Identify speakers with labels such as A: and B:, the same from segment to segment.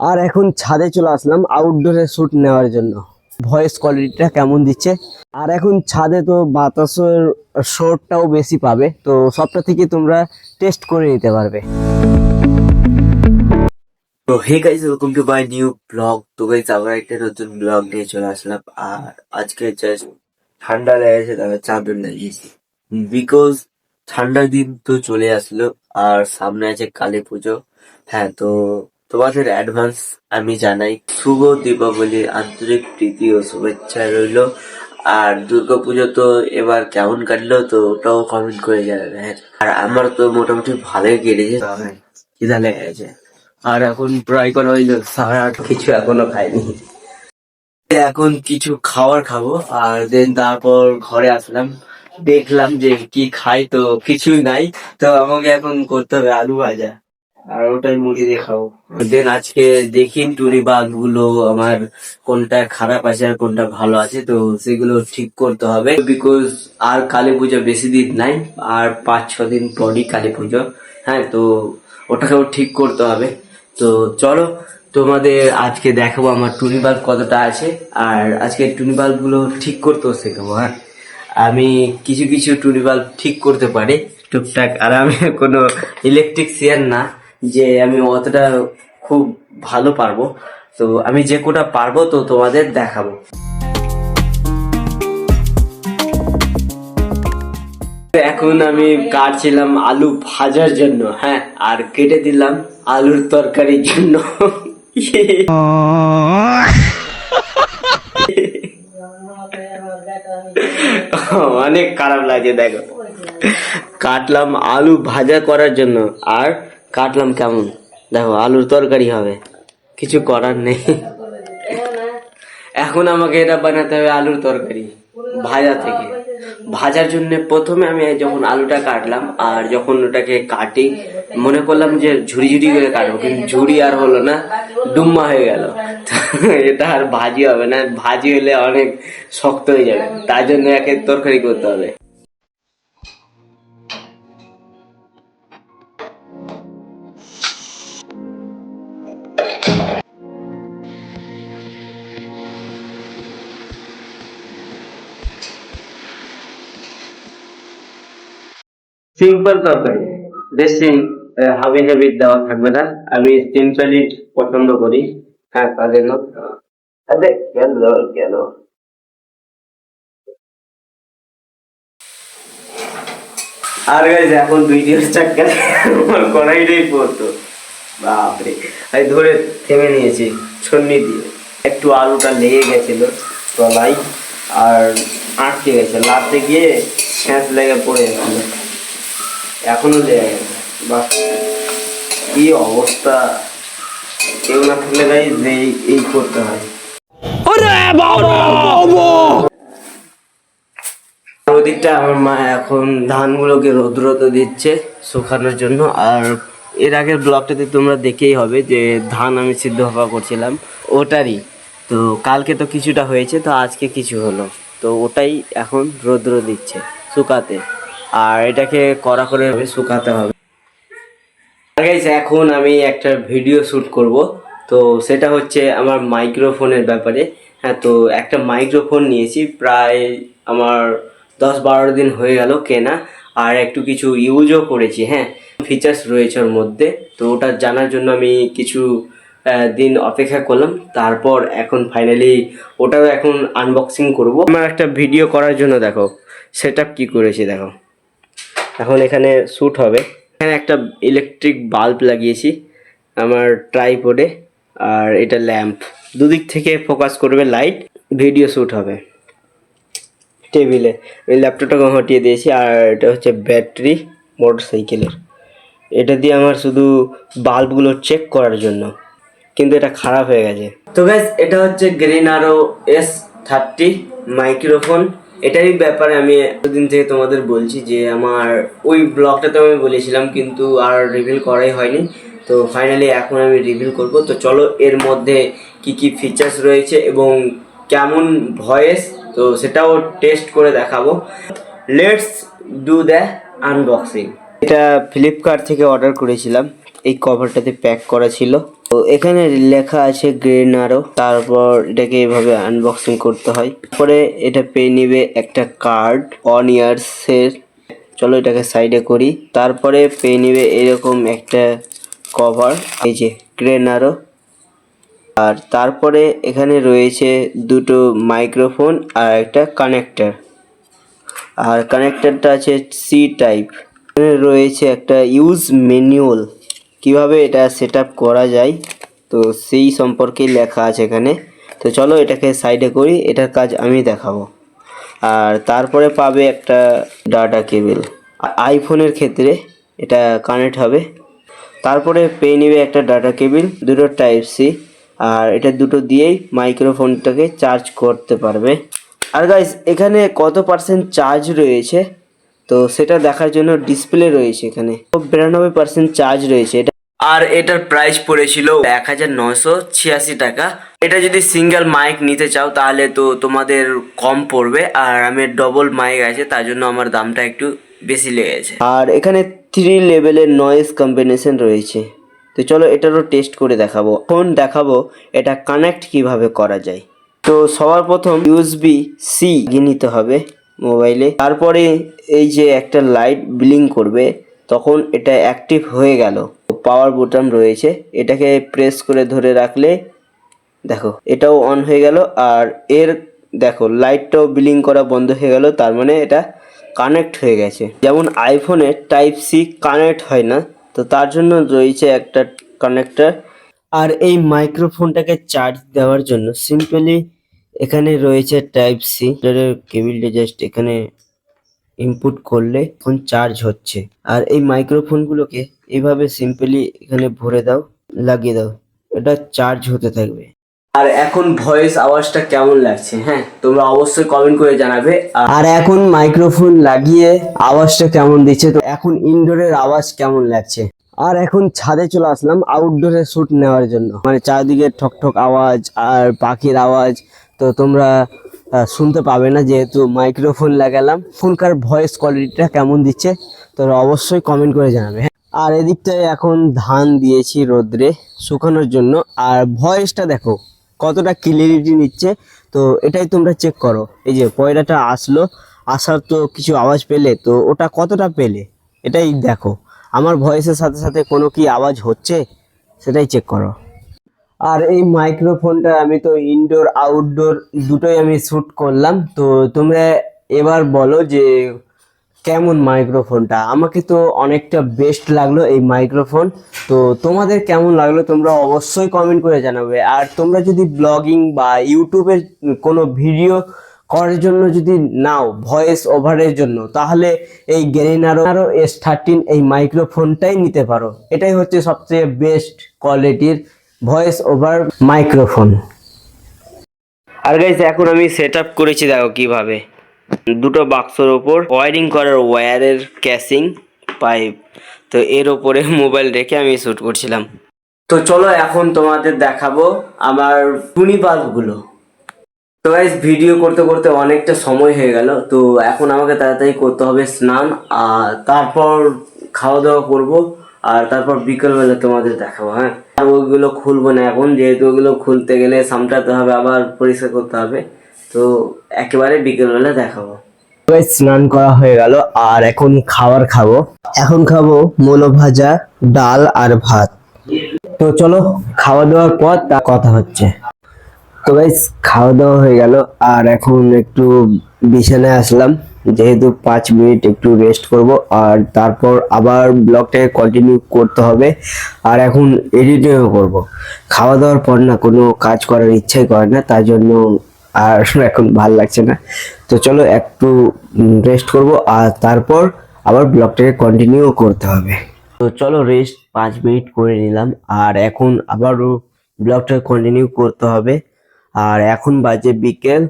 A: আর এখন ছাদে চলে আসলাম আউটডোরে শ্যুট নেওয়ার জন্য। ভয়েস কোয়ালিটিটা কেমন দিচ্ছে। আর এখন ছাদে তো বাতাসের শোরটাও বেশি পাবে, তো সবটা থেকে তোমরা টেস্ট করে নিতে পারবে।
B: তো hey guys, welcome to my new blog. তো গাইস, আবার একটা নতুন ব্লগ নিয়ে চলে আসলাম। আর আজকে জাস্ট ঠান্ডা লেগেছে, তবে চাদর লাগিয়েছি বিকজ ঠান্ডার দিন তো চলে আসলো আর সামনে আছে কালী পুজো। হ্যাঁ, তো তোমাদের অ্যাডভান্স আমি জানাই শুভ দীপাবলির আন্তরিক প্রীতি ও শুভেচ্ছা রইলো। আর দুর্গাপুজো তো এবার কেমন কাটলো তো ওটাও কমেন্ট করে জানাবে। হ্যাঁ, আর আমার তো মোটামুটি ভালোই কেটেছে, তবে খিদা লেগে গেছে। আর এখন প্রায় করা হইলো 8:30, কিছু এখনো খাইনি। এখন কিছু খাবার খাবো আর দেন তারপর ঘরে আসলাম, দেখলাম যে কি খাই, তো কিছুই নাই। তো আমাকে এখন করতে হবে আলু ভাজা, আর ওটাই মুড়ি দিয়ে খাবো। দেন আজকে দেখি টুনি বাল্ব গুলো আমার কোনটা খারাপ আছে আর কোনটা ভালো আছে, তো সেগুলো ঠিক করতে হবে বিকজ আর কালী পুজো বেশি দিন নাই, আর 5-6 দিন পরই কালী পুজো। হ্যাঁ, তো ওটাকেও ঠিক করতে হবে। তো চলো তোমাদের আজকে দেখাবো আমার টুনি বাল্ব কতটা আছে, আর আজকে টুনি বাল্ব গুলো ঠিক করতেও শেখাবো। হ্যাঁ, আমি কিছু কিছু টুনি বাল্ব ঠিক করতে পারি টুকটাক, আর আমি কোনো ইলেকট্রিশিয়ান না যে আমি অতটা খুব ভালো পারবো। তো আমি যে কোটা পারবো তো তোমাদের দেখাবো। এখন আমি কাটছিলাম আলু ভাজার জন্য, হ্যাঁ, আর কেটে দিলাম আলুর তরকারির জন্য। অনেক খারাপ লাগছে, দেখো কাটলাম আলু ভাজা করার জন্য আর কাটলাম কেমন, দেখো আলুর তরকারি হবে, কিছু করার নেই। এখন আমাকে এটা বানাতে হবে আলুর তরকারি ভাজা থেকে। ভাজার জন্য প্রথমে আমি যখন আলুটা কাটলাম আর যখন ওটাকে কাটি মনে করলাম যে ঝুড়ি ঝুড়ি করে কাটবো, কিন্তু ঝুড়ি আর হলো না, ডুম্মা হয়ে গেল। এটা আর ভাজি হবে না, ভাজি হলে অনেক শক্ত হয়ে যাবে, তার জন্য একে তরকারি করতে হবে। সিম্পল তরকারি, বেশি হাবি জাবি দেওয়া থাকবে না, আমি সিম্পলি পছন্দ করি। হ্যাঁ, তার জন্য আরে গেল গেল। আর গাইজ এখন ভিডিও স্টার্ট করে আমার কড়াইটাই পড়তো, বাপরে আমি ধরে থেমে নিয়েছি ছন্নি দিয়ে। একটু আলুটা লেগে গেছিল তলায় আর আটকে গেছে, লাগতে গিয়ে ছ্যাঁচ লেগে পড়ে গেছিল, এখনো লেগে গেছে। বাহ, কি অবস্থা! কেউ না থাকলে গাইজ এই করতে হয়। ওদিকটা আমার মা এখন ধানগুলোকে রোদ্রতে দিচ্ছে শুকানোর জন্য। আর এর আগের ব্লগটাতে তোমরা দেখেই হবে যে ধান আমি সিদ্ধ হওয়া করছিলাম ওটারই। তো কালকে তো কিছুটা হয়েছে, তো আজকে কিছু হলো, তো ওটাই এখন রোদ্র দিচ্ছে শুকাতে, আর এটাকে কড়া করে শুকাতে হবে। গাইস, এখন আমি একটা ভিডিও শ্যুট করব, তো সেটা হচ্ছে আমার মাইক্রোফোনের ব্যাপারে। হ্যাঁ, তো একটা মাইক্রোফোন নিয়েছি, প্রায় আমার 10-12 দিন হয়ে গেল কেনা, আর একটু কিছু ইউজও করেছি। হ্যাঁ, ফিচার্স রয়েছে ওর মধ্যে, তো ওটা জানার জন্য আমি কিছু দিন অপেক্ষা করলাম, তারপর এখন ফাইনালি ওটাও এখন আনবক্সিং করব। আমার একটা ভিডিও করার জন্য দেখো সেটআপ কি করেছি, দেখো এখন এখানে শ্যুট হবে। এখানে একটা ইলেকট্রিক বাল্ব লাগিয়েছি আমার ট্রাইপডে, আর এটা ল্যাম্প, দুদিক থেকে ফোকাস করবে লাইট, ভিডিও শ্যুট হবে। টেবিলে আমি ল্যাপটপটাকে হটিয়ে দিয়েছি, আর এটা হচ্ছে ব্যাটারি মোটরসাইকেলের, এটা দিয়ে আমার শুধু বাল্বগুলো চেক করার জন্য, কিন্তু এটা খারাপ হয়ে গেছে। তো গাইস, এটা হচ্ছে গ্রিন আরো S30 মাইক্রোফোন। এটারই ব্যাপারে আমি এতদিন থেকে তোমাদের বলছি যে আমার ওই ব্লগটাতে আমি বলেছিলাম, কিন্তু আর রিভিল করাই হয়নি। তো ফাইনালি এখন আমি রিভিল করব। তো চলো এর মধ্যে কি কি ফিচার্স রয়েছে এবং কেমন ভয়েস, তো সেটাও টেস্ট করে দেখাবো। Let's do the unboxing. এটা ফ্লিপকার্ট থেকে অর্ডার করেছিলাম, এই কভারটাতে প্যাক করা ছিল, তো তো এখানে লেখা আছে গ্রেনারো, তারপর এটাকে এভাবে আনবক্সিং করতে হয়। তারপরে এটা পেয়ে নিবে একটা কার্ড 1 ইয়ার্স এর। চলো এটাকে সাইডে করি। তারপরে পেয়ে নিবে এরকম একটা কভার, এই যে গ্রেনারো। আর তারপরে এখানে রয়েছে দুটো মাইক্রোফোন আর একটা কানেক্টর। আর কানেক্টরটা আছে সি টাইপ। এখানে রয়েছে একটা ইউজ ম্যানুয়াল, কিভাবে এটা সেট আপ করা যায়, তো সেই সম্পর্কে লেখা আছে এখানে। তো চলো এটাকে সাইডে করি, এটার কাজ আমি দেখাবো। আর তারপরে পাবে একটা ডাটা কেবল, আইফোনের ক্ষেত্রে এটা কানেক্ট হবে। তারপরে পেয়ে নিবে একটা ডাটা কেবল, দুটো টাইপ সি। আর এটা দুটো দিয়েই মাইক্রোফোনটাকে চার্জ করতে পারবে। আর গাইস এখানে কত পার্সেন্ট চার্জ রয়েছে তো সেটা দেখার জন্য ডিসপ্লে রয়েছে এখানে। 92% চার্জ রয়েছে এটা। আর এটার প্রাইস পড়েছিল 1986 টাকা। এটা যদি সিঙ্গেল মাইক নিতে চাও তাহলে তো তোমাদের কম পড়বে, আর আমি ডবল মাইক আছে তার জন্য আমার দামটা একটু বেশি লেগেছে। আর এখানে 3 লেভেলের নয়েজ কম্বিনেশন রয়েছে। তো চলো এটারও টেস্ট করে দেখাবো। এখন দেখাবো এটা কানেক্ট কিভাবে করা যায়। তো সবার প্রথম ইউএসবি সি নিতে হবে মোবাইলে। তারপরে এই যে একটা লাইট ব্লিং করবে, তখন এটা অ্যাক্টিভ হয়ে গেল। পাওয়ার বোতাম রয়েছে, এটাকে প্রেস করে ধরে রাখলে দেখো এটাও অন হয়ে গেল। আর এর দেখো লাইটটাও ব্লিং করা বন্ধ হয়ে গেল, তার মানে এটা কানেক্ট হয়ে গেছে। যেমন আইফোনে টাইপ সি কানেক্ট হয় না, তো তার জন্য রয়েছে একটা কানেক্টর। আর এই মাইক্রোফোনটাকে চার্জ দেওয়ার জন্য সিম্পলি এখানে রয়েছে টাইপ সি, কেবিলটা জাস্ট এখানে ইনপুট করলে ফোন চার্জ হচ্ছে। আর এই মাইক্রোফোনগুলোকে এইভাবে সিম্পলি এখানে ভরে দাও, লাগিয়ে দাও, এটা চার্জ হতে থাকবে। আর এখন ভয়েস আওয়াজটা কেমন লাগছে, হ্যাঁ তোমরা অবশ্যই কমেন্ট করে জানাবে। আর এখন মাইক্রোফোন লাগিয়ে আওয়াজটা কেমন দিচ্ছে, তো এখন ইনডোরের আওয়াজ কেমন লাগছে। আর এখন ছাদে চলে আসলাম আউটডোরে শুট নেওয়ার জন্য, মানে চারদিকে ঠকঠক আওয়াজ আর পাখির আওয়াজ তো তোমরা শুনতে পাবে না, যেহেতু মাইক্রোফোন লাগালাম। ফোনকার ভয়েস কোয়ালিটিটা কেমন দিচ্ছে তোমরা অবশ্যই কমেন্ট করে জানাবে, হ্যাঁ। আর এদিকটায় এখন ধান দিয়েছি রোদ্রে শুকানোর জন্য, আর ভয়েসটা দেখো কতটা ক্লিয়ারিটি নিচ্ছে, তো এটাই তোমরা চেক করো। এই যে পয়রাটা আসলো, আসার তো কিছু আওয়াজ পেলে, তো ওটা কতটা পেলে এটাই দেখো। আমার ভয়েসের সাথে সাথে কোনো কি আওয়াজ হচ্ছে সেটাই চেক করো। আর এই মাইক্রোফোনটা আমি তো ইনডোর আউটডোর দুটোই আমি শ্যুট করলাম। তো তোমরা এবার বলো যে কেমন মাইক্রোফোনটা। আমাকে তো অনেকটা বেস্ট লাগলো এই মাইক্রোফোন, তো তোমাদের কেমন লাগলো তোমরা অবশ্যই কমেন্ট করে জানাবে। আর তোমরা যদি ব্লগিং বা ইউটিউবের কোনো ভিডিও করার জন্য যদি নাও ভয়েস ওভারের জন্য, তাহলে এই গ্রেনারো S13 এই মাইক্রোফোনটাই নিতে পারো। এটাই হচ্ছে সবচেয়ে বেস্ট কোয়ালিটির ভয়েস ওভার মাইক্রোফোন। আর গাইস এখন আমি সেট আপ করেছি, দেখো কিভাবে দুটো বাক্সর ওপর ওয়ারিং করার ওয়্যারের ক্যাসিং পাইপ, তো এর ওপরে মোবাইল রেখে আমি শ্যুট করছিলাম। তো চলো এখন তোমাদের দেখাবো আমার টুনি বাল্বগুলো। তো গাইস ভিডিও করতে করতে অনেকটা সময় হয়ে গেল, তো এখন আমাকে তাড়াতাড়ি করতে হবে স্নান, আর তারপর খাওয়া দাওয়া করবো। আর তারপর বিকেলবেলা তোমাদের দেখাবো, হ্যাঁ। আর ওইগুলো খুলবো না এখন, যেহেতু ওগুলো খুলতে গেলে সামটাতে হবে, আবার পরিষ্কার করতে হবে, তো একেবারে বিকেলবেলা দেখাবো। স্নান করা হয়ে গেল, আর এখন খাবার খাবো। এখন খাবো মূলো ভাজা, ডাল আর ভাত। তো চলো খাওয়া দাওয়ার পর তা কথা হচ্ছে। তো গাইস খাওয়া দাওয়া হয়ে গেল, আর এখন একটু বিছানায় আসলাম, যেহেতু 5 মিনিট একটু রেস্ট করব, আর তারপর আবার ব্লগটাকে কন্টিনিউ করতে হবে। আর এখন এডিটিংও করব। খাওয়া দাওয়ার পর না কোনো কাজ করার ইচ্ছাই করে না, তার জন্য আর এখন ভাল লাগছে না। তো চলো একটু রেস্ট করব, আর তারপর আবার ব্লগটাকে কন্টিনিউ করতে হবে। তো চলো রেস্ট 5 মিনিট করে নিলাম, আর এখন আবারও ব্লগটা কন্টিনিউ করতে হবে। আর এখন বাজে বিকেল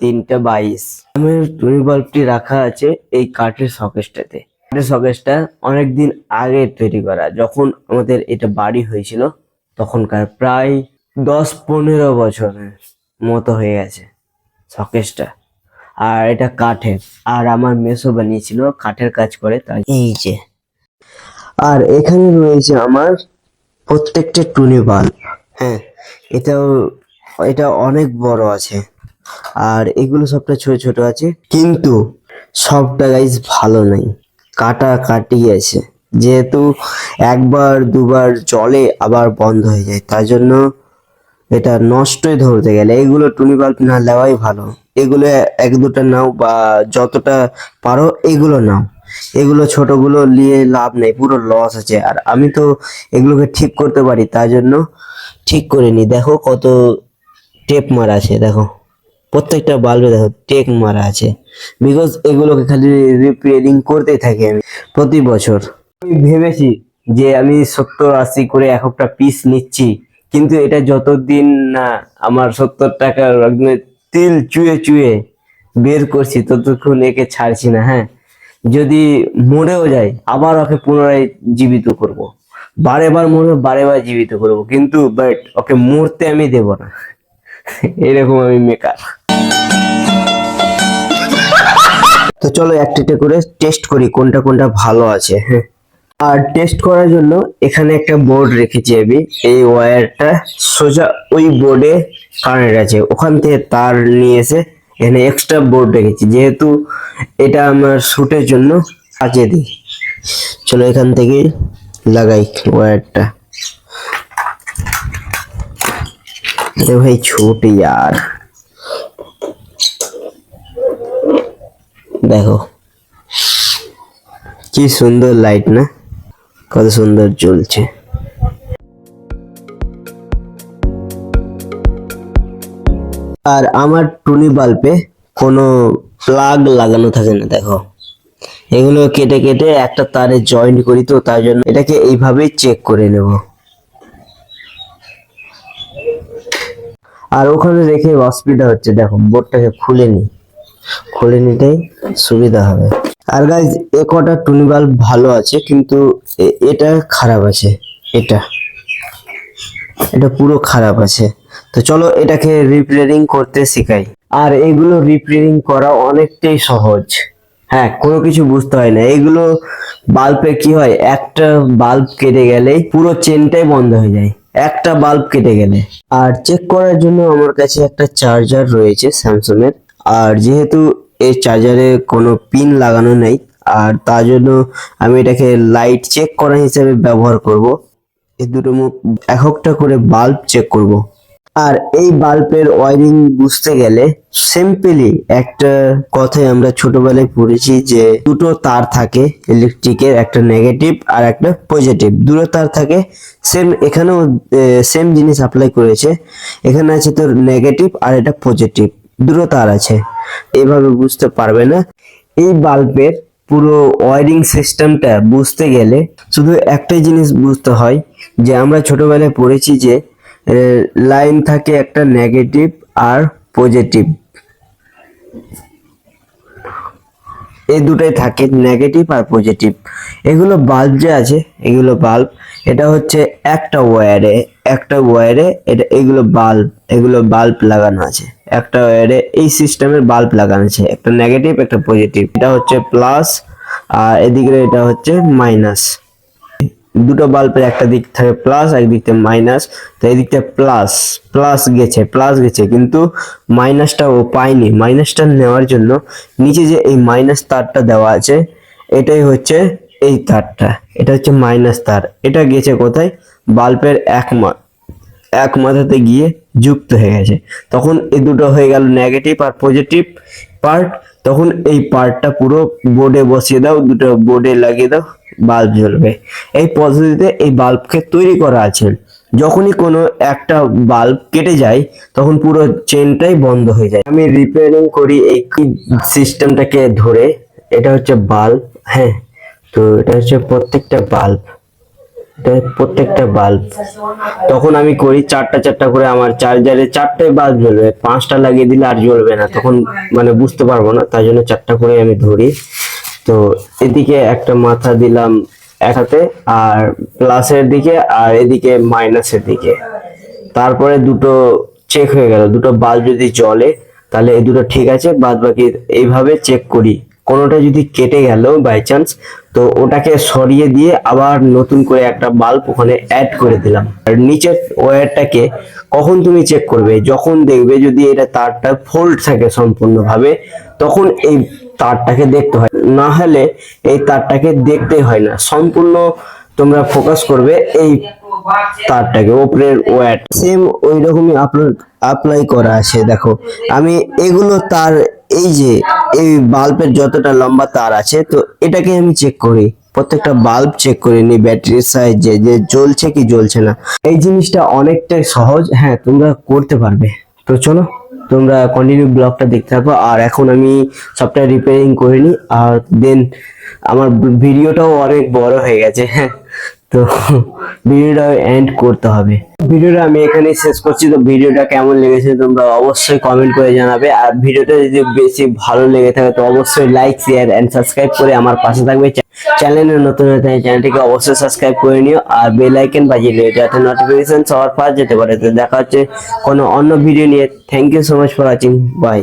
B: 3:22। আমার টুনি বাল্বটি রাখা আছে এই কাঠের শকেসটাতে। কাঠের শকেসটা অনেকদিন আগে তৈরি করা, যখন আমাদের এটা বাড়ি হয়েছিল তখনকার, প্রায় 10-15 বছরের মতো হয়ে গেছে শকেসটা। আর এটা কাঠের, আর আমার মেসো বানিয়েছিল, কাঠের কাজ করে তাই। এই যে আর এখানে রয়েছে আমার
A: প্রত্যেকটা টুনি বাল্ব। হ্যাঁ, এটা অনেক বড় আছে, আর এগুলো সবটা ছোট ছোট আছে, কিন্তু সবটা গাইজ ভালো নাই, কাটা কাটি আছে। যেহেতু একবার দুবার চলে আবার বন্ধ হয়ে যায়, তাই জন্য এটা নষ্টই ধরতে গেলে এগুলো টুনি বাল্ব না নেওয়াই ভালো। এগুলো এক দুটা নাও বা যতটা পারো এগুলো নাও, এগুলো ছোটগুলো নিয়ে লাভ নেই, পুরো লস আছে। আর আমি তো এগুলোকে ঠিক করতে পারি, তাই জন্য ঠিক করে নি। দেখো কত টেপ মারা আছে, দেখো প্রত্যেকটা বাল্বে দেখো টেপ মারা আছে, বিকজ এগুলোকে খালি রিপেয়ারিং করতেই থাকি আমি প্রতি বছর। আমি ভেবেছি যে আমি 70-80 করে এক একটা পিস নিচ্ছি, কিন্তু এটা যতদিন না আমার 70 টাকার তিল চুয়ে চুয়ে বের করছি ততক্ষণ একে ছাড়ছি না। হ্যাঁ, যদি মরেও যায় আবার ওকে পুনরায় জীবিত করব, বারে বার মরবে বারে বার জীবিত করব, কিন্তু বাট ওকে মরতে আমি দেব না। এরকম আমি মেকার। তো চলো একটা একটা করে টেস্ট করি কোনটা কোনটা ভালো আছে। হ্যাঁ, আর টেস্ট করার জন্য এখানে একটা বোর্ড রেখেছি আমি, এই ওয়্যারটা সোজা ওই বোর্ডে কানেক্ট আছে, ওখান থেকে তার নিয়ে এসে এখানে এক্সট্রা বোর্ড রেখেছি, যেহেতু এটা আমার শুটের জন্য কাজে দিই। চলো এখান থেকে লাগাই ওয়্যারটা। अरे भाई छोट यार, দেখো কি সুন্দর লাইট না, কত সুন্দর জ্বলছে। আর আমার টুনি বাল্বে কোনো প্লাগ লাগানো থাকে না, দেখো এগুলো কেটে কেটে একটা তারে জয়েন্ট করি, তো তার জন্য এটাকে এইভাবেই চেক করে নেব। আর ওখানে রেখে অসুবিধা হচ্ছে, দেখো বোর্ডটাকে খুলে নিতেই সুবিধা হবে। আর গাইজ এ কটা টুনি বাল্ব ভালো আছে, কিন্তু এটা খারাপ আছে, এটা পুরো খারাপ আছে। তো চলো এটাকে রিপেয়ারিং করতে শিখাই। আর এগুলো রিপেয়ারিং করা অনেকটাই সহজ। হ্যাঁ, কোনো কিছু বুঝতে হয় না। এগুলো বাল্বে কি হয়, একটা বাল্ব কেটে গেলেই পুরো চেনটাই বন্ধ হয়ে যায়, একটা বাল্ব কেটে গেলে। আর চেক করার জন্য আমার কাছে একটা চার্জার রয়েছে স্যামসাং এর, আর যেহেতু এই চার্জারে কোনো পিন লাগানো নেই, আর তার জন্য আমি এটাকে লাইট চেক করা হিসেবে ব্যবহার করব। এই দুটো এক একটা করে বাল্ব চেক করব। আর এই বাল্বের ওয়্যারিং বুঝতে গেলে সিম্পলি একটা কথাই আমরা ছোটবেলায় পড়েছি, যে দুটো তার থাকে ইলেকট্রিকের, একটা নেগেটিভ আর একটা পজিটিভ, দুটো তার থাকে। সেম এখানেও সেম জিনিস অ্যাপ্লাই করেছে, এখানে আছে তোর নেগেটিভ আর এটা পজিটিভ, দুটো তার আছে। এভাবে বুঝতে পারবে না। এই বাল্বের পুরো ওয়্যারিং সিস্টেমটা বুঝতে গেলে শুধু একটাই জিনিস বুঝতে হয়, যে আমরা ছোটবেলায় পড়েছি যে লাইন থাকে একটা নেগেটিভ আর পজিটিভ, এই দুটাই থাকে, নেগেটিভ আর পজিটিভ। এগুলো বাল্ব যে আছে, এগুলো বাল্ব, এটা হচ্ছে একটা ওয়্যারে এটা এগুলো বাল্ব লাগানো আছে, একটা ওয়্যারে এই সিস্টেমের বাল্ব লাগানো আছে, একটা নেগেটিভ একটা পজিটিভ। এটা হচ্ছে প্লাস আর এদিকে এটা হচ্ছে মাইনাস। দুটো বাল্বের একটা দিক থাকে প্লাস, একদিক থেকে মাইনাস। তো এই দিকটা প্লাস গেছে, কিন্তু মাইনাসটা ও পায়নি। মাইনাসটা নেওয়ার জন্য নিচে যে এই মাইনাস তারটা দেওয়া আছে, এটাই হচ্ছে এই তারটা, এটা হচ্ছে মাইনাস তার। এটা গেছে কোথায়, বাল্বের এক মাথাতে গিয়ে যুক্ত হয়ে গেছে। তখন এই দুটো হয়ে গেল নেগেটিভ আর পজিটিভ পার্ট। তখন এই পার্টটা পুরো বোর্ডে বসিয়ে দাও, দুটো বোর্ডে লাগিয়ে দাও, বাল্ব জ্বলবে। এই পদ্ধতিতে এই বাল্বকে তৈরি করা আছে। যখনই কোনো একটা বাল্ব কেটে যায় তখন পুরো চেনটাই বন্ধ হয়ে যায়। আমি রিপেয়ারিং করি এই সিস্টেমটাকে ধরে। এটা হচ্ছে বাল্ব, হ্যাঁ, তো এটা হচ্ছে প্রত্যেকটা বাল্ব। তখন আমি করি চারটা করে, আমার চার্জারে 4টে বাল্ব জ্বলবে, 5টা লাগিয়ে দিলে আর জ্বলবে না, তখন মানে বুঝতে পারবো না, তাই জন্য 4টা করে আমি ধরি। তো এদিকে একটা মাথা দিলাম এক হাতে, আর প্লাসের দিকে, আর এদিকে মাইনাসের দিকে। তারপরে দুটো চেক হয়ে গেল, দুটো বাল্ব যদি জ্বলে তাহলে এই দুটো ঠিক আছে, বাদ বাকি এইভাবে চেক করি কোনোটা যদি কেটে গেল বাই চান্স, তো ওটাকে সরিয়ে দিয়ে আবার নতুন করে একটা বাল্ব ওখানে অ্যাড করে দিলাম। আর নিচের ওয়্যারটাকে কখন তুমি চেক করবে, যখন দেখবে যদি এটা তারটা ফোল্ড থাকে সম্পূর্ণভাবে, তখন এই তারটাকে দেখতে হয়, না হলে এই তারটাকে দেখতে হয় না। সম্পূর্ণ তোমরা ফোকাস করবে এই তারটাকে, উপরের ওয়্যার সেম ওই রকমই অ্যাপ্লাই করা আছে। দেখো আমি এগুলো তার, এই যে এই বাল্বের যতটা লম্বা তার আছে, তো এটাকে আমি চেক করি, প্রত্যেকটা বাল্ব চেক করে নি ব্যাটারির সাহায্যে যে জ্বলছে কি জ্বলছে না। এই জিনিসটা অনেকটাই সহজ, হ্যাঁ তোমরা করতে পারবে। তো চলো তোমরা কন্টিনিউ ব্লগটা দেখতে থাকো। আর এখন আমি সবটা রিপেয়ারিং করে নিই, আর দেন আমার ভিডিওটাও অনেক বড় হয়ে গেছে, হ্যাঁ তো ভিডিওটা এন্ড করতে হবে। ভিডিওটা আমি এখানে শেষ করছি। তো ভিডিওটা কেমন লেগেছে তোমরা অবশ্যই কমেন্ট করে জানাবে। আর ভিডিওটা যদি বেশি ভালো লেগে থাকে তো অবশ্যই লাইক, শেয়ার এন্ড সাবস্ক্রাইব করে আমার পাশে থাকবে। চ্যানেলে নতুন হয়ে থাকে চ্যানেলটিকে অবশ্যই সাবস্ক্রাইব করে নিও, আর বেল আইকন বাজিয়ে নিও যাতে নোটিফিকেশন সবার ফার্স্ট যেতে পারে। তো দেখা হচ্ছে কোনো অন্য ভিডিও নিয়ে। Thank you so much for watching, by.